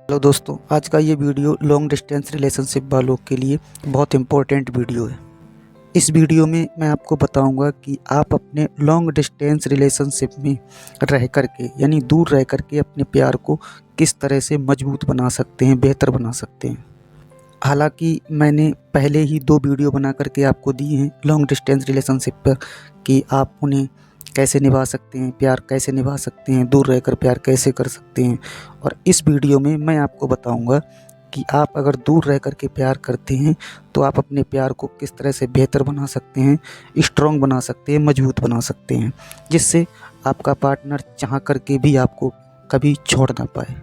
Hello दोस्तों, आज का ये वीडियो लॉन्ग डिस्टेंस रिलेशनशिप वालों के लिए बहुत इम्पोर्टेंट वीडियो है। इस वीडियो में मैं आपको बताऊंगा कि आप अपने लॉन्ग डिस्टेंस रिलेशनशिप में रह कर के यानी दूर रह कर के अपने प्यार को किस तरह से मजबूत बना सकते हैं, बेहतर बना सकते हैं। हालांकि मैंने पहले ही 2 वीडियो बना करके आपको दिए हैं लॉन्ग डिस्टेंस रिलेशनशिप पर कि आप उन्हें कैसे निभा सकते हैं, प्यार कैसे निभा सकते हैं, दूर रहकर प्यार कैसे कर सकते हैं। और इस वीडियो में मैं आपको बताऊंगा कि आप अगर दूर रह कर के प्यार करते हैं तो आप अपने प्यार को किस तरह से बेहतर बना सकते हैं, स्ट्रॉन्ग बना सकते हैं, मजबूत बना सकते हैं, जिससे आपका पार्टनर चाह करके भी आपको कभी छोड़ ना पाए।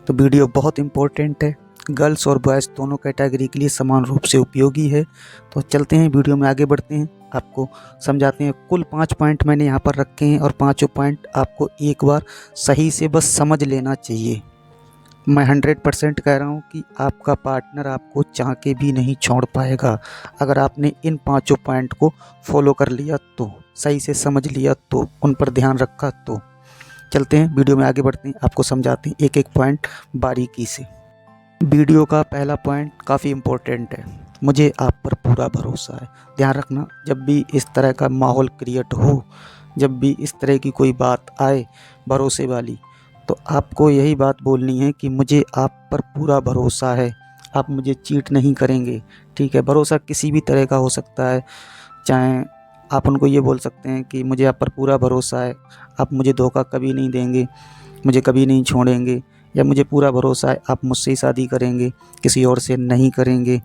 तो वीडियो बहुत इम्पोर्टेंट है, गर्ल्स और बॉयज़ दोनों कैटेगरी के लिए समान रूप से उपयोगी है। तो चलते हैं, वीडियो में आगे बढ़ते हैं, आपको समझाते हैं। कुल 5 पॉइंट मैंने यहाँ पर रखे हैं और पाँचों पॉइंट आपको एक बार सही से बस समझ लेना चाहिए। मैं 100% कह रहा हूँ कि आपका पार्टनर आपको चाह के भी नहीं छोड़ पाएगा अगर आपने इन 5 पॉइंट को फॉलो कर लिया, तो सही से समझ लिया, तो उन पर ध्यान रखा। तो चलते हैं, वीडियो में आगे बढ़ते हैं, आपको समझाते हैं एक एक पॉइंट बारीकी से। वीडियो का पहला पॉइंट काफ़ी इम्पोर्टेंट है, मुझे आप पर पूरा भरोसा है। ध्यान रखना, जब भी इस तरह का माहौल क्रिएट हो, जब भी इस तरह की कोई बात आए भरोसे वाली, तो आपको यही बात बोलनी है कि मुझे आप पर पूरा भरोसा है, आप मुझे चीट नहीं करेंगे। ठीक है, भरोसा किसी भी तरह का हो सकता है, चाहे आप उनको ये बोल सकते हैं कि मुझे आप पर पूरा भरोसा है, आप मुझे धोखा कभी नहीं देंगे, मुझे कभी नहीं छोड़ेंगे, या मुझे पूरा भरोसा है आप मुझसे ही शादी करेंगे, किसी और से नहीं करेंगे।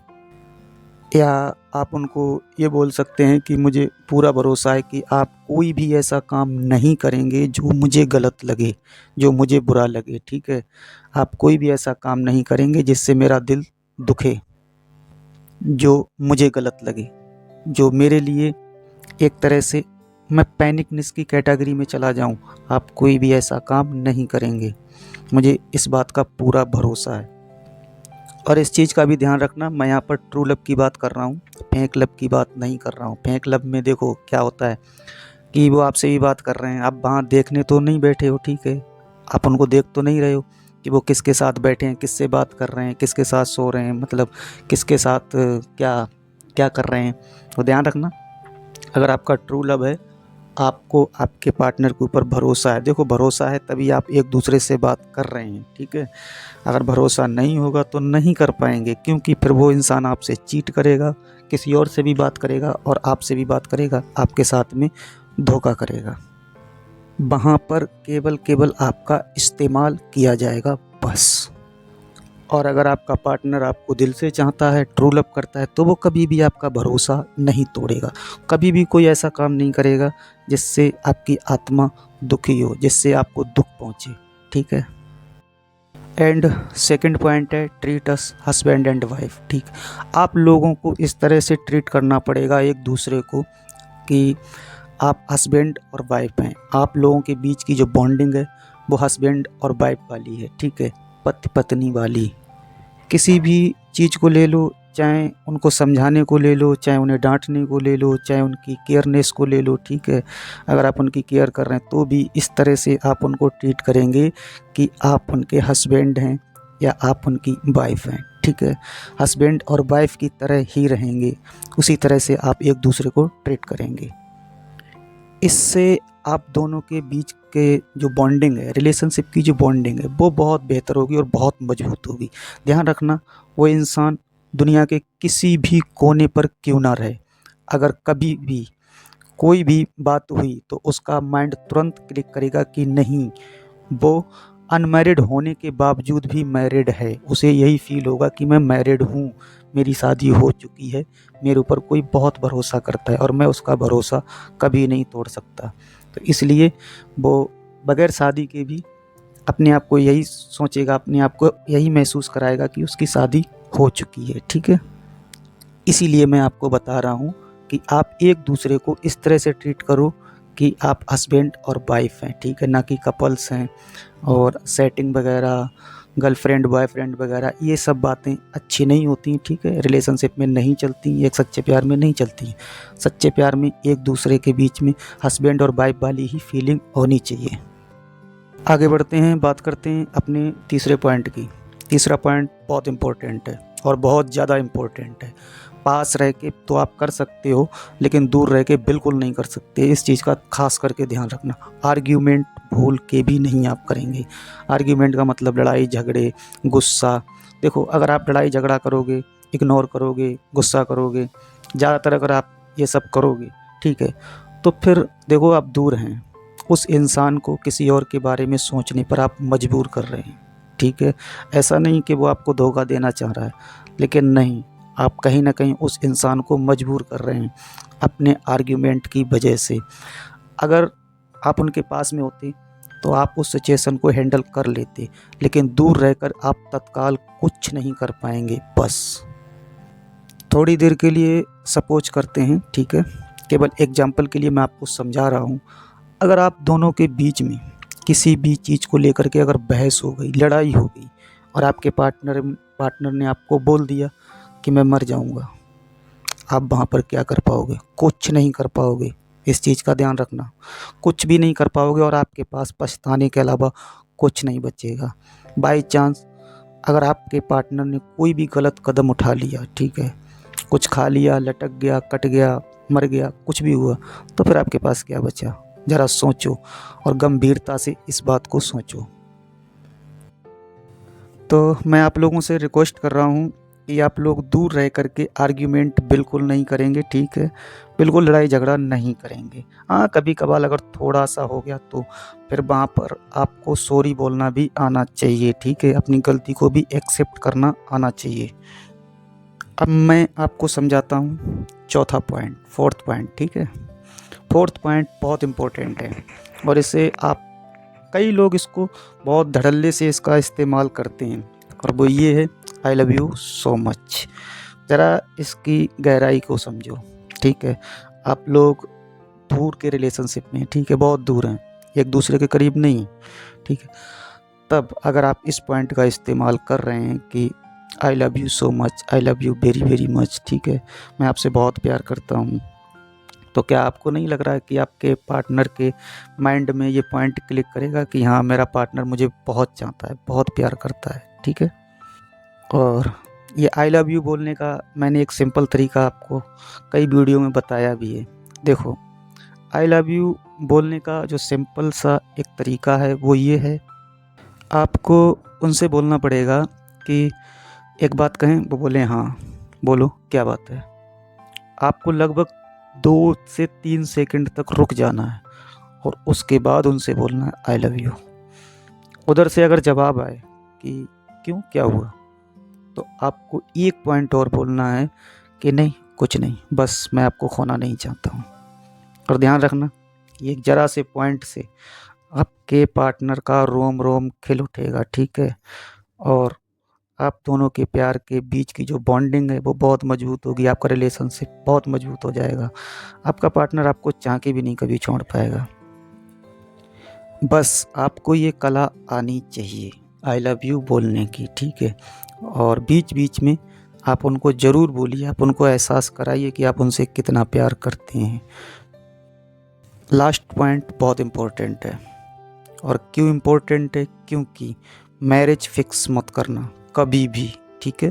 या आप उनको ये बोल सकते हैं कि मुझे पूरा भरोसा है कि आप कोई भी ऐसा काम नहीं करेंगे जो मुझे गलत लगे, जो मुझे बुरा लगे। ठीक है, आप कोई भी ऐसा काम नहीं करेंगे जिससे मेरा दिल दुखे, जो मुझे गलत लगे, जो मेरे लिए एक तरह से मैं पैनिकनेस की कैटेगरी में चला जाऊं। आप कोई भी ऐसा काम नहीं करेंगे, मुझे इस बात का पूरा भरोसा है। और इस चीज़ का भी ध्यान रखना, मैं यहाँ पर ट्रू लव की बात कर रहा हूँ, फेक लव की बात नहीं कर रहा हूँ। फेक लव में देखो क्या होता है कि वो आपसे भी बात कर रहे हैं, आप वहाँ देखने तो नहीं बैठे हो, ठीक है, आप उनको देख तो नहीं रहे हो कि वो किसके साथ बैठे हैं, किससे बात कर रहे हैं, किसके साथ सो रहे हैं, मतलब किसके साथ क्या क्या कर रहे हैं। तो ध्यान रखना, अगर आपका ट्रू लव है, आपको आपके पार्टनर के ऊपर भरोसा है, देखो भरोसा है तभी आप एक दूसरे से बात कर रहे हैं। ठीक है, अगर भरोसा नहीं होगा तो नहीं कर पाएंगे, क्योंकि फिर वो इंसान आपसे चीट करेगा, किसी और से भी बात करेगा और आपसे भी बात करेगा, आपके साथ में धोखा करेगा। वहाँ पर केवल आपका इस्तेमाल किया जाएगा बस। और अगर आपका पार्टनर आपको दिल से चाहता है, ट्रू लव करता है, तो वो कभी भी आपका भरोसा नहीं तोड़ेगा, कभी भी कोई ऐसा काम नहीं करेगा जिससे आपकी आत्मा दुखी हो, जिससे आपको दुख पहुँचे। ठीक है, एंड सेकंड पॉइंट है treat us husband and wife. ठीक, आप लोगों को इस तरह से ट्रीट करना पड़ेगा एक दूसरे को कि आप हस्बैंड और वाइफ हैं, आप लोगों के बीच की जो बॉन्डिंग है वो हस्बैंड और वाइफ वाली है। ठीक है, पति पत्नी वाली। किसी भी चीज़ को ले लो, चाहे उनको समझाने को ले लो, चाहे उन्हें डांटने को ले लो, चाहे उनकी केयरनेस को ले लो। ठीक है, अगर आप उनकी केयर कर रहे हैं तो भी इस तरह से आप उनको ट्रीट करेंगे कि आप उनके हस्बैंड हैं या आप उनकी वाइफ हैं। ठीक है, हस्बैंड और वाइफ की तरह ही रहेंगे, उसी तरह से आप एक दूसरे को ट्रीट करेंगे। इससे आप दोनों के बीच के जो बॉन्डिंग है, रिलेशनशिप की जो बॉन्डिंग है, वो बहुत बेहतर होगी और बहुत मजबूत होगी। ध्यान रखना, वो इंसान दुनिया के किसी भी कोने पर क्यों ना रहे, अगर कभी भी कोई भी बात हुई तो उसका माइंड तुरंत क्लिक करेगा कि नहीं, वो अनमैरिड होने के बावजूद भी मैरिड है, उसे यही फील होगा कि मैं मैरिड हूँ, मेरी शादी हो चुकी है, मेरे ऊपर कोई बहुत भरोसा करता है और मैं उसका भरोसा कभी नहीं तोड़ सकता। तो इसलिए वो बगैर शादी के भी अपने आप को यही सोचेगा, अपने आप को यही महसूस कराएगा कि उसकी शादी हो चुकी है। ठीक है, इसीलिए मैं आपको बता रहा हूँ कि आप एक दूसरे को इस तरह से ट्रीट करो कि आप हस्बैंड और वाइफ हैं। ठीक है, ना कि कपल्स हैं। और सेटिंग वगैरह, गर्लफ्रेंड बॉयफ्रेंड वगैरह, ये सब बातें अच्छी नहीं होती। ठीक है, रिलेशनशिप में नहीं चलती, एक सच्चे प्यार में नहीं चलती। सच्चे प्यार में एक दूसरे के बीच में हस्बैंड और वाइफ वाली ही फीलिंग होनी चाहिए। आगे बढ़ते हैं, बात करते हैं अपने तीसरे पॉइंट की। तीसरा पॉइंट बहुत इम्पोर्टेंट है और बहुत ज़्यादा इम्पोर्टेंट है। पास रह के तो आप कर सकते हो, लेकिन दूर रह के बिल्कुल नहीं कर सकते। इस चीज़ का खास करके ध्यान रखना। आर्ग्यूमेंट भूल के भी नहीं आप करेंगे। आर्ग्यूमेंट का मतलब लड़ाई झगड़े, गुस्सा। देखो, अगर आप लड़ाई झगड़ा करोगे, इग्नोर करोगे, गुस्सा करोगे, ज़्यादातर अगर आप ये सब करोगे, ठीक है, तो फिर देखो आप दूर हैं। उस इंसान को किसी और के बारे में सोचने पर आप मजबूर कर रहे हैं, ठीक है। ऐसा नहीं कि वो आपको धोखा देना चाह रहा है, लेकिन नहीं, आप कहीं ना कहीं उस इंसान को मजबूर कर रहे हैं अपने आर्ग्यूमेंट की वजह से। अगर आप उनके पास में होते तो आप उस सिचुएशन को हैंडल कर लेते, लेकिन दूर रहकर आप तत्काल कुछ नहीं कर पाएंगे। बस थोड़ी देर के लिए सपोज करते हैं, ठीक है, केवल एग्जाम्पल के लिए मैं आपको समझा रहा हूँ। अगर आप दोनों के बीच में किसी भी चीज़ को लेकर के अगर बहस हो गई, लड़ाई हो गई, और आपके पार्टनर ने आपको बोल दिया कि मैं मर जाऊंगा, आप वहाँ पर क्या कर पाओगे? कुछ नहीं कर पाओगे। इस चीज़ का ध्यान रखना, कुछ भी नहीं कर पाओगे और आपके पास पछताने के अलावा कुछ नहीं बचेगा। बाई चांस अगर आपके पार्टनर ने कोई भी गलत कदम उठा लिया, ठीक है, कुछ खा लिया, लटक गया, कट गया, मर गया, कुछ भी हुआ, तो फिर आपके पास क्या बचा? ज़रा सोचो और गंभीरता से इस बात को सोचो। तो मैं आप लोगों से रिक्वेस्ट कर रहा हूँ कि आप लोग दूर रह कर के आर्ग्यूमेंट बिल्कुल नहीं करेंगे, ठीक है, बिल्कुल लड़ाई झगड़ा नहीं करेंगे। हाँ, कभी कभार अगर थोड़ा सा हो गया तो फिर वहाँ पर आपको सॉरी बोलना भी आना चाहिए, ठीक है, अपनी गलती को भी एक्सेप्ट करना आना चाहिए। अब मैं आपको समझाता हूँ चौथा पॉइंट, फोर्थ पॉइंट, ठीक है। फोर्थ पॉइंट बहुत इम्पोर्टेंट है और इसे आप, कई लोग इसको बहुत धड़ल्ले से इसका इस्तेमाल करते हैं, और वो ये है, I love you so much. ज़रा इसकी गहराई को समझो, ठीक है। आप लोग दूर के रिलेशनशिप में, ठीक है, बहुत दूर हैं, एक दूसरे के करीब नहीं, ठीक है, तब अगर आप इस पॉइंट का इस्तेमाल कर रहे हैं कि I love you so much, I love you very very much, ठीक है, मैं आपसे बहुत प्यार करता हूँ, तो क्या आपको नहीं लग रहा है कि आपके पार्टनर के माइंड में ये पॉइंट क्लिक करेगा कि हाँ, मेरा पार्टनर मुझे बहुत चाहता है, बहुत प्यार करता है, ठीक है। और ये आई लव यू बोलने का मैंने एक सिंपल तरीका आपको कई वीडियो में बताया भी है। देखो, आई लव यू बोलने का जो सिंपल सा एक तरीका है वो ये है, आपको उनसे बोलना पड़ेगा कि एक बात कहें, वो बोले हाँ बोलो क्या बात है। आपको लगभग 2 से 3 सेकंड तक रुक जाना है और उसके बाद उनसे बोलना है आई लव यू। उधर से अगर जवाब आए कि क्यों, क्या हुआ, तो आपको एक पॉइंट और बोलना है कि नहीं कुछ नहीं, बस मैं आपको खोना नहीं चाहता हूँ। और ध्यान रखना, ये ज़रा से पॉइंट से आपके पार्टनर का रोम रोम खिल उठेगा, ठीक है, और आप दोनों के प्यार के बीच की जो बॉन्डिंग है वो बहुत मजबूत होगी, आपका रिलेशनशिप बहुत मजबूत हो जाएगा। आपका पार्टनर आपको चाह के भी नहीं कभी छोड़ पाएगा। बस आपको ये कला आनी चाहिए आई लव यू बोलने की, ठीक है, और बीच बीच में आप उनको ज़रूर बोलिए, आप उनको एहसास कराइए कि आप उनसे कितना प्यार करते हैं। लास्ट पॉइंट बहुत इम्पोर्टेंट है, और क्यों इम्पोर्टेंट है? क्योंकि मैरिज फिक्स मत करना कभी भी, ठीक है।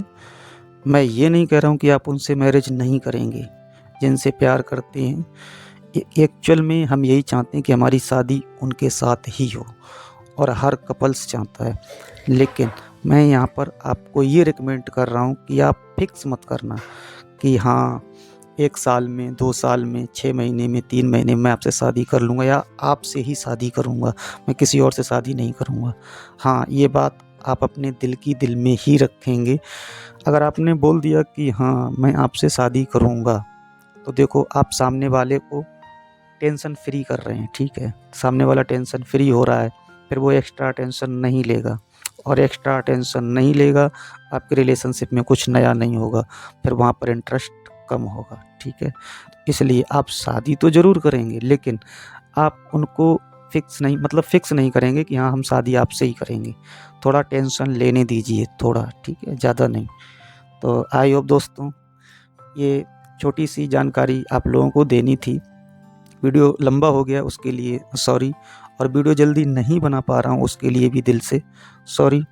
मैं ये नहीं कह रहा हूँ कि आप उनसे मैरिज नहीं करेंगे जिनसे प्यार करते हैं। एक्चुअल में हम यही चाहते हैं कि हमारी शादी उनके साथ ही हो, और हर कपल्स चाहता है, लेकिन मैं यहाँ पर आपको ये रिकमेंड कर रहा हूँ कि आप फिक्स मत करना कि हाँ 1 साल में, 2 साल में, 6 महीने में, 3 महीने में मैं आपसे शादी कर लूँगा या आपसे ही शादी करूँगा, मैं किसी और से शादी नहीं करूँगा। हाँ, ये बात आप अपने दिल की दिल में ही रखेंगे। अगर आपने बोल दिया कि हाँ मैं आपसे शादी करूँगा, तो देखो आप सामने वाले को टेंशन फ्री कर रहे हैं, ठीक है, सामने वाला टेंशन फ्री हो रहा है, फिर वो एक्स्ट्रा टेंशन नहीं लेगा, और एक्स्ट्रा टेंशन नहीं लेगा, आपके रिलेशनशिप में कुछ नया नहीं होगा, फिर वहाँ पर इंटरेस्ट कम होगा, ठीक है। इसलिए आप शादी तो ज़रूर करेंगे, लेकिन आप उनको फिक्स नहीं करेंगे कि हाँ हम शादी आपसे ही करेंगे। थोड़ा टेंशन लेने दीजिए, थोड़ा, ठीक है, ज़्यादा नहीं। तो आई होप दोस्तों, ये छोटी सी जानकारी आप लोगों को देनी थी। वीडियो लंबा हो गया उसके लिए सॉरी, और वीडियो जल्दी नहीं बना पा रहा हूँ उसके लिए भी दिल से सॉरी।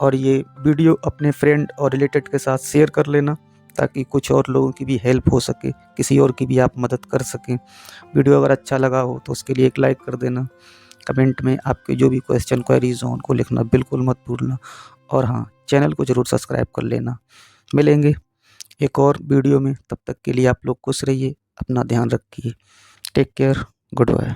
और ये वीडियो अपने फ्रेंड और रिलेटेड के साथ शेयर कर लेना, ताकि कुछ और लोगों की भी हेल्प हो सके, किसी और की भी आप मदद कर सकें। वीडियो अगर अच्छा लगा हो तो उसके लिए एक लाइक कर देना। कमेंट में आपके जो भी क्वेश्चन क्वेरीज हो उनको लिखना बिल्कुल मत भूलना। और हाँ, चैनल को ज़रूर सब्सक्राइब कर लेना। मिलेंगे एक और वीडियो में, तब तक के लिए आप लोग खुश रहिए, अपना ध्यान रखिए। Take care, good bye.